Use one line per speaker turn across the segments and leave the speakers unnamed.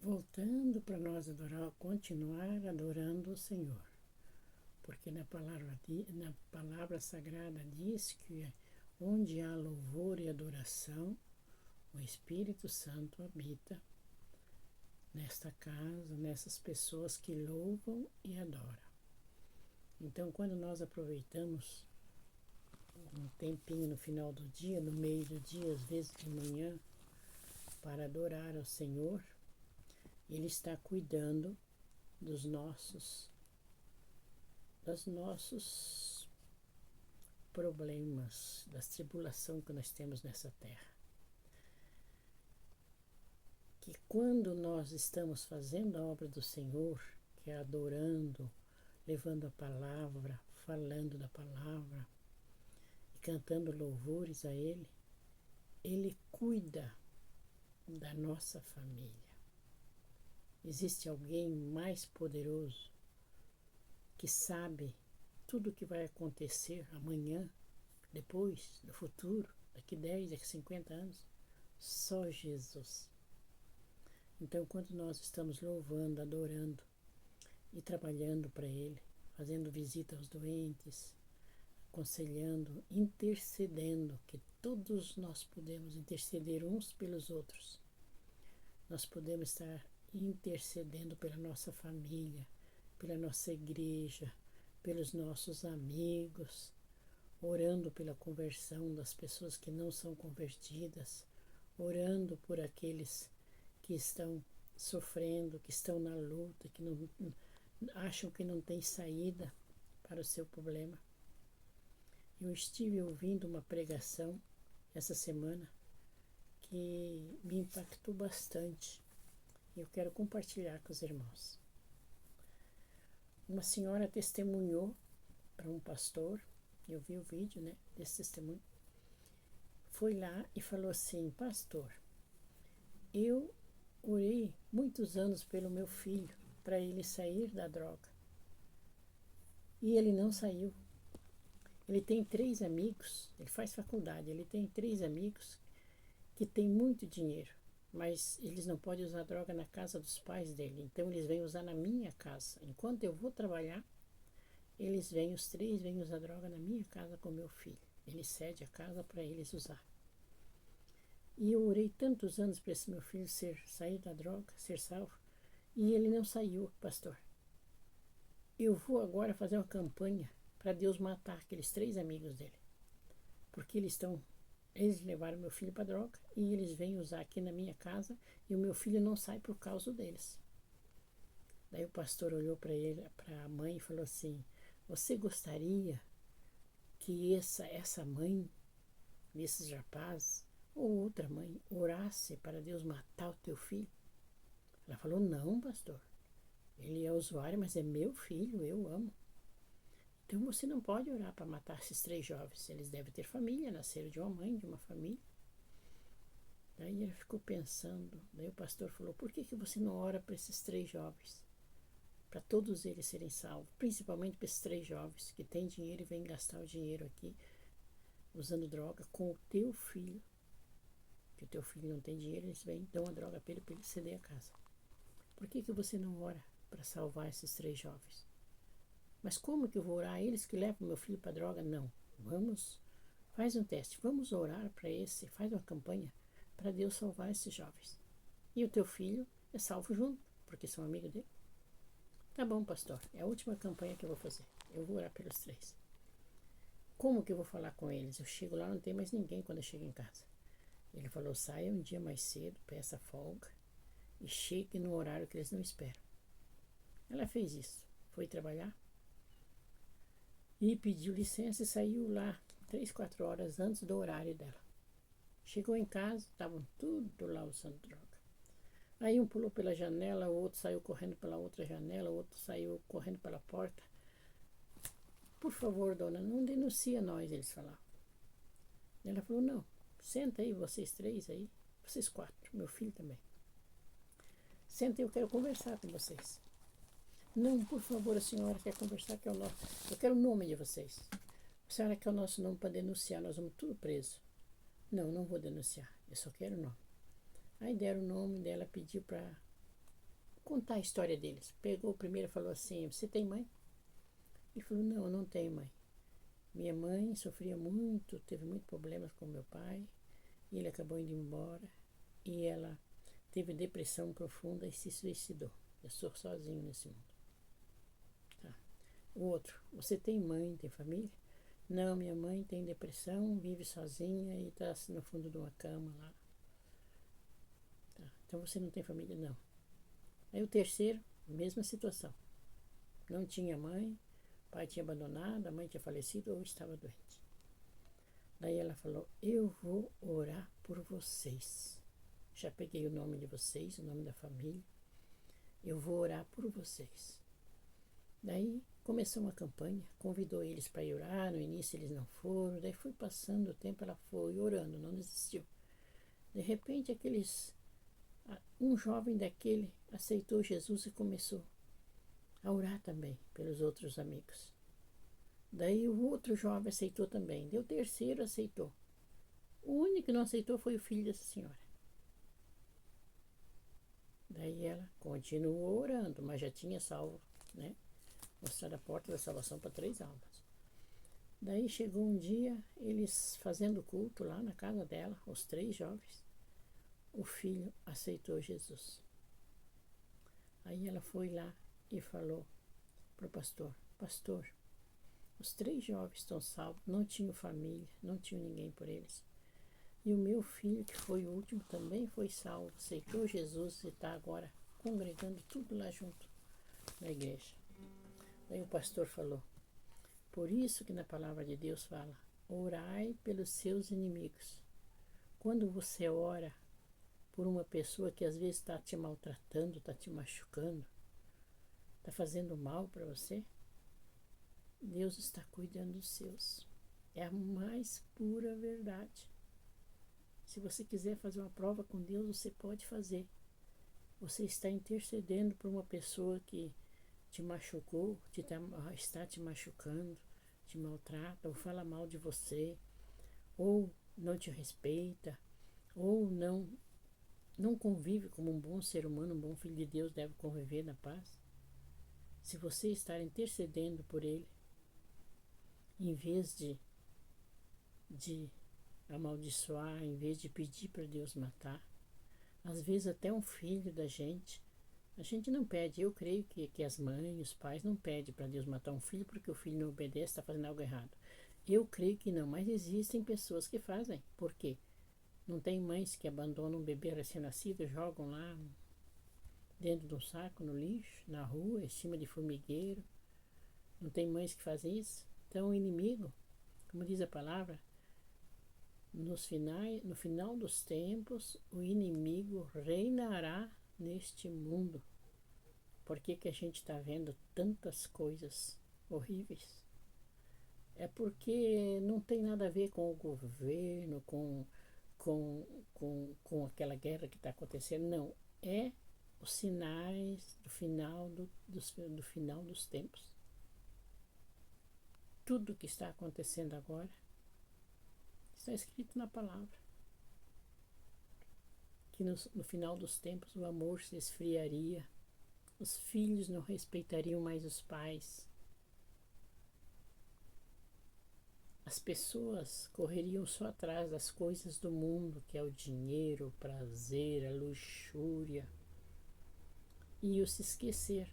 voltando para nós adorar, continuar adorando o Senhor. Porque na palavra sagrada diz que onde há louvor e adoração, o Espírito Santo habita nesta casa, nessas pessoas que louvam e adoram. Então, quando nós aproveitamos um tempinho no final do dia, no meio do dia, às vezes de manhã, para adorar ao Senhor, Ele está cuidando dos nossos problemas, das tribulações que nós temos nessa terra. Que quando nós estamos fazendo a obra do Senhor, que é adorando, levando a palavra, falando da palavra e cantando louvores a Ele, Ele cuida da nossa família. Existe alguém mais poderoso que sabe tudo o que vai acontecer amanhã, depois, no futuro, daqui 10, daqui 50 anos? Só Jesus. Então, quando nós estamos louvando, adorando e trabalhando para Ele, fazendo visita aos doentes, aconselhando, intercedendo, que todos nós podemos interceder uns pelos outros. Nós podemos estar intercedendo pela nossa família, pela nossa igreja, pelos nossos amigos, orando pela conversão das pessoas que não são convertidas, orando por aqueles que estão sofrendo, que estão na luta, que não acham que não tem saída para o seu problema. Eu estive ouvindo uma pregação essa semana que me impactou bastante. Eu quero compartilhar com os irmãos. Uma senhora testemunhou para um pastor, eu vi o vídeo, desse testemunho, foi lá e falou assim: pastor, eu orei muitos anos pelo meu filho, para ele sair da droga, e ele não saiu. Ele tem 3 amigos, ele faz faculdade, ele tem 3 amigos que têm muito dinheiro, mas eles não podem usar droga na casa dos pais dele, então eles vêm usar na minha casa. Enquanto eu vou trabalhar, os 3 vêm usar droga na minha casa com meu filho. Ele cede a casa para eles usar. E eu orei tantos anos para esse meu filho sair da droga, ser salvo, e ele não saiu, pastor. Eu vou agora fazer uma campanha para Deus matar aqueles 3 amigos dele, porque eles levaram meu filho para droga e eles vêm usar aqui na minha casa e o meu filho não sai por causa deles. Daí o pastor olhou para a mãe e falou assim: você gostaria que essa mãe desses rapazes ou outra mãe orasse para Deus matar o teu filho? Ela falou: não, pastor, ele é usuário, mas é meu filho, eu amo. Então você não pode orar para matar esses 3 jovens. Eles devem ter família, nasceram de uma mãe, de uma família. Daí ele ficou pensando. Daí o pastor falou: por que você não ora para esses 3 jovens? Para todos eles serem salvos. Principalmente para esses 3 jovens que têm dinheiro e vêm gastar o dinheiro aqui usando droga com o teu filho. Que o teu filho não tem dinheiro, eles vêm, dão a droga para ele ceder a casa. Por que você não ora para salvar esses 3 jovens? Mas como que eu vou orar? Eles que levam meu filho para droga? Não. Faz um teste. Vamos orar para faz uma campanha para Deus salvar esses jovens. E o teu filho é salvo junto, porque são amigos dele. Tá bom, pastor. É a última campanha que eu vou fazer. Eu vou orar pelos 3. Como que eu vou falar com eles? Eu chego lá, não tem mais ninguém quando eu chego em casa. Ele falou: saia um dia mais cedo, peça folga e chegue no horário que eles não esperam. Ela fez isso. Foi trabalhar e pediu licença e saiu lá 3, 4 horas antes do horário dela. Chegou em casa, estavam tudo lá usando droga. Aí um pulou pela janela, o outro saiu correndo pela outra janela, o outro saiu correndo pela porta. Por favor, dona, não denuncia nós, eles falavam. Ela falou: não, senta aí, vocês 3 aí, vocês 4, meu filho também. Senta aí, eu quero conversar com vocês. Não, por favor, a senhora quer conversar, que é o nosso. Eu quero o nome de vocês. A senhora quer o nosso nome para denunciar, nós vamos tudo preso. Não, não vou denunciar, eu só quero o nome. Aí deram o nome dela, pediu para contar a história deles. Pegou o primeiro e falou assim: você tem mãe? Ele falou: não, eu não tenho mãe. Minha mãe sofria muito, teve muitos problemas com meu pai. E ele acabou indo embora. E ela teve depressão profunda e se suicidou. Eu sou sozinho nesse mundo. Tá. O outro: você tem mãe, tem família? Não, minha mãe tem depressão, vive sozinha e está no fundo de uma cama lá. Tá. Então você não tem família? Não. Aí o terceiro, mesma situação. Não tinha mãe, o pai tinha abandonado, a mãe tinha falecido ou estava doente. Daí ela falou: eu vou orar por vocês. Já peguei o nome de vocês, o nome da família. Eu vou orar por vocês. Daí começou uma campanha, convidou eles para ir orar. No início eles não foram, daí foi passando o tempo, ela foi orando, não desistiu. De repente um jovem daquele aceitou Jesus e começou a orar também pelos outros amigos. Daí o outro jovem aceitou também, daí o terceiro aceitou. O único que não aceitou foi o filho dessa senhora. Daí ela continuou orando, mas já tinha salvo, né? Mostrado a porta da salvação para 3 almas. Daí chegou um dia, eles fazendo culto lá na casa dela, os 3 jovens, o filho aceitou Jesus. Aí ela foi lá e falou para o pastor: pastor, os 3 jovens estão salvos, não tinham família, não tinham ninguém por eles. E o meu filho, que foi o último, também foi salvo, aceitou Jesus e está agora congregando tudo lá junto na igreja. Daí o pastor falou: por isso que na palavra de Deus fala: orai pelos seus inimigos. Quando você ora por uma pessoa que às vezes está te maltratando, está te machucando, está fazendo mal para você, Deus está cuidando dos seus. É a mais pura verdade. Se você quiser fazer uma prova com Deus, você pode fazer. Você está intercedendo por uma pessoa que te machucou, está te machucando, te maltrata, ou fala mal de você, ou não te respeita, ou não convive como um bom ser humano, um bom filho de Deus deve conviver na paz. Se você estar intercedendo por ele, em vez de amaldiçoar, em vez de pedir para Deus matar, às vezes até um filho da gente, a gente não pede. Eu creio que as mães, os pais não pedem para Deus matar um filho porque o filho não obedece, está fazendo algo errado. Eu creio que não, mas existem pessoas que fazem. Por quê? Não tem mães que abandonam um bebê recém-nascido, jogam lá dentro de um saco, no lixo, na rua, em cima de formigueiro. Não tem mães que fazem isso? Então o inimigo, como diz a palavra, no final dos tempos, o inimigo reinará neste mundo. Por que a gente está vendo tantas coisas horríveis? É porque não tem nada a ver com o governo, com aquela guerra que está acontecendo. Não, é os sinais do final do final dos tempos. Tudo que está acontecendo agora está escrito na palavra. Que no final dos tempos o amor se esfriaria, os filhos não respeitariam mais os pais, as pessoas correriam só atrás das coisas do mundo, que é o dinheiro, o prazer, a luxúria, e iam se esquecer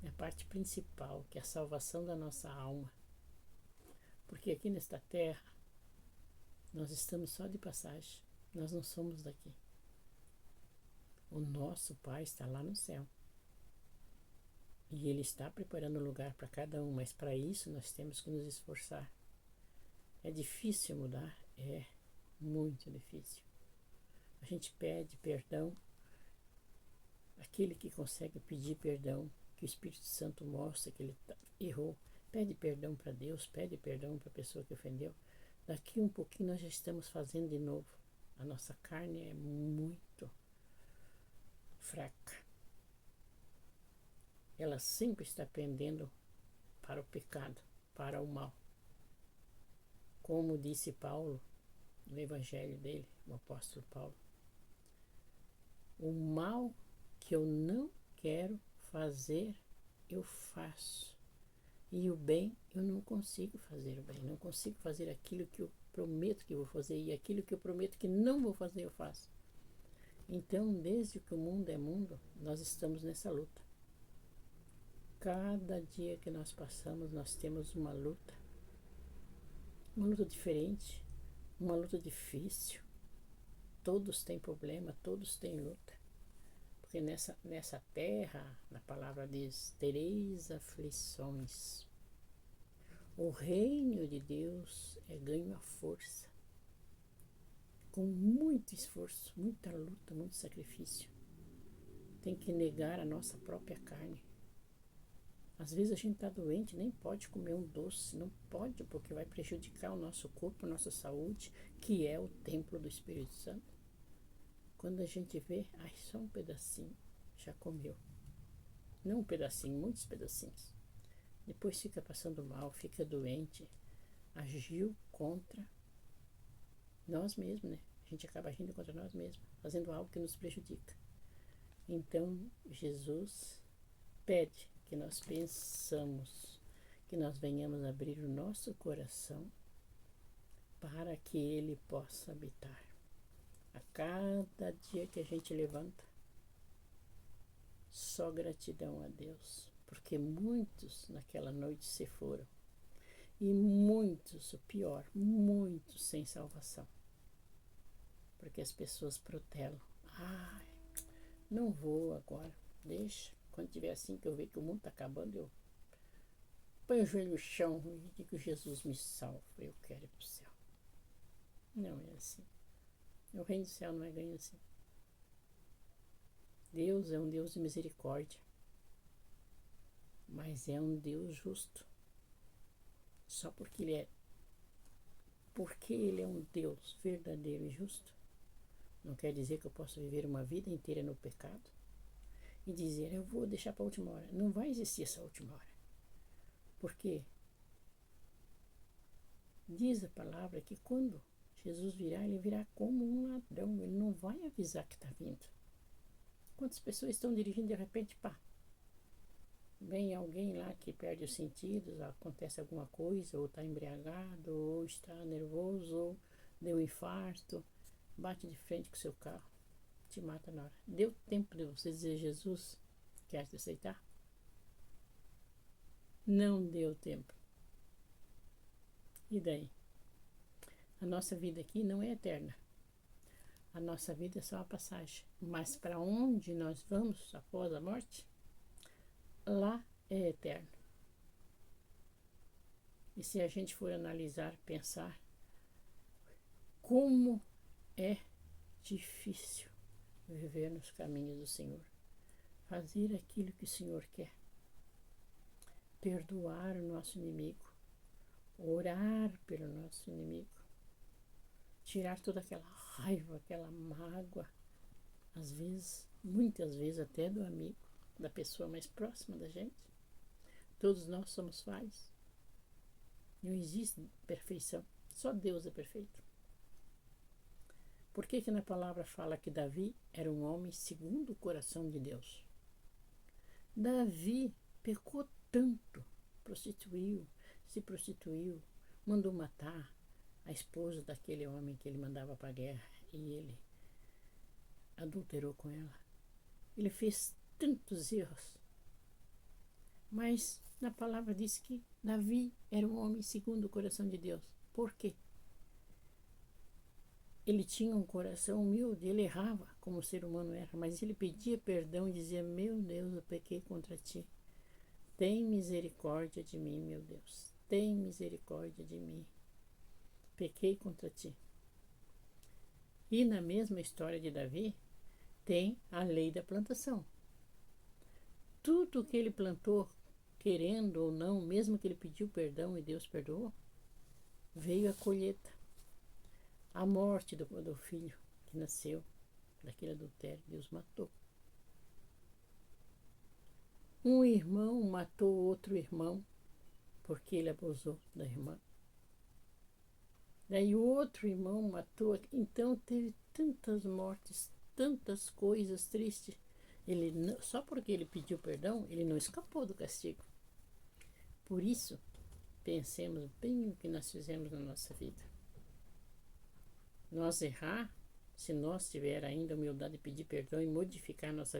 da parte principal, que é a salvação da nossa alma. Porque aqui nesta terra nós estamos só de passagem, nós não somos daqui. O nosso Pai está lá no céu. E Ele está preparando lugar para cada um, mas para isso nós temos que nos esforçar. É difícil mudar? É muito difícil. A gente pede perdão. Aquele que consegue pedir perdão, que o Espírito Santo mostra que ele errou, pede perdão para Deus, pede perdão para a pessoa que ofendeu. Daqui um pouquinho nós já estamos fazendo de novo. A nossa carne é muito fraca. Ela sempre está pendendo para o pecado, para o mal. Como disse Paulo no evangelho dele, o apóstolo Paulo: o mal que eu não quero fazer, eu faço. E o bem, eu não consigo fazer o bem. Não consigo fazer aquilo que eu prometo que vou fazer. E aquilo que eu prometo que não vou fazer, eu faço. Então, desde que o mundo é mundo, nós estamos nessa luta. Cada dia que nós passamos, nós temos uma luta diferente, uma luta difícil. Todos têm problema, todos têm luta. Porque nessa terra, a palavra diz, tereis aflições. O reino de Deus é ganho à força, com muito esforço, muita luta, muito sacrifício. Tem que negar a nossa própria carne. Às vezes a gente está doente, nem pode comer um doce, não pode, porque vai prejudicar o nosso corpo, a nossa saúde, que é o templo do Espírito Santo. Quando a gente vê, ai, só um pedacinho, já comeu. Não um pedacinho, muitos pedacinhos. Depois fica passando mal, fica doente, agiu contra nós mesmos, né? A gente acaba agindo contra nós mesmos, fazendo algo que nos prejudica. Então, Jesus pede que nós pensamos, que nós venhamos abrir o nosso coração para que Ele possa habitar. A cada dia que a gente levanta, só gratidão a Deus, porque muitos naquela noite se foram. E muitos, o pior, muitos sem salvação. Porque as pessoas protelam. Ai, não vou agora, deixa. Quando tiver assim que eu ver que o mundo está acabando, eu ponho o joelho no chão e digo, Jesus me salva, eu quero ir para o céu. Não é assim. O reino do céu não é ganho assim. Deus é um Deus de misericórdia, mas é um Deus justo. Só porque Ele é um Deus verdadeiro e justo, não quer dizer que eu possa viver uma vida inteira no pecado e dizer, eu vou deixar para a última hora. Não vai existir essa última hora. Porque diz a palavra que quando Jesus virá, Ele virá como um ladrão. Ele não vai avisar que está vindo. Quantas pessoas estão dirigindo de repente, pá, vem alguém lá que perde os sentidos, acontece alguma coisa, ou está embriagado, ou está nervoso, ou deu um infarto, bate de frente com o seu carro, te mata na hora. Deu tempo de você dizer, Jesus, quer te aceitar? Não deu tempo. E daí? A nossa vida aqui não é eterna. A nossa vida é só uma passagem. Mas para onde nós vamos após a morte? Lá é eterno. E se a gente for analisar, pensar, como é difícil viver nos caminhos do Senhor. Fazer aquilo que o Senhor quer. Perdoar o nosso inimigo. Orar pelo nosso inimigo. Tirar toda aquela raiva, aquela mágoa. Às vezes, muitas vezes até do amigo, da pessoa mais próxima da gente. Todos nós somos falhos. Não existe perfeição. Só Deus é perfeito. Por que na palavra fala que Davi era um homem segundo o coração de Deus? Davi pecou tanto, se prostituiu, mandou matar a esposa daquele homem que ele mandava para a guerra e ele adulterou com ela. Ele fez tantos erros. Mas na palavra diz que Davi era um homem segundo o coração de Deus. Por quê? Ele tinha um coração humilde, ele errava como o ser humano erra, mas ele pedia perdão e dizia, meu Deus, eu pequei contra ti. Tem misericórdia de mim, meu Deus. Tem misericórdia de mim. Pequei contra ti. E na mesma história de Davi, tem a lei da plantação. Tudo que ele plantou, querendo ou não, mesmo que ele pediu perdão e Deus perdoou, veio a colheita. A morte do filho que nasceu daquele adultério, Deus matou. Um irmão matou outro irmão porque ele abusou da irmã. Daí o outro irmão matou. Então teve tantas mortes, tantas coisas tristes. Só porque ele pediu perdão, ele não escapou do castigo. Por isso, pensemos bem o que nós fizemos na nossa vida. Nós errar, se nós tiver ainda a humildade de pedir perdão e modificar nossa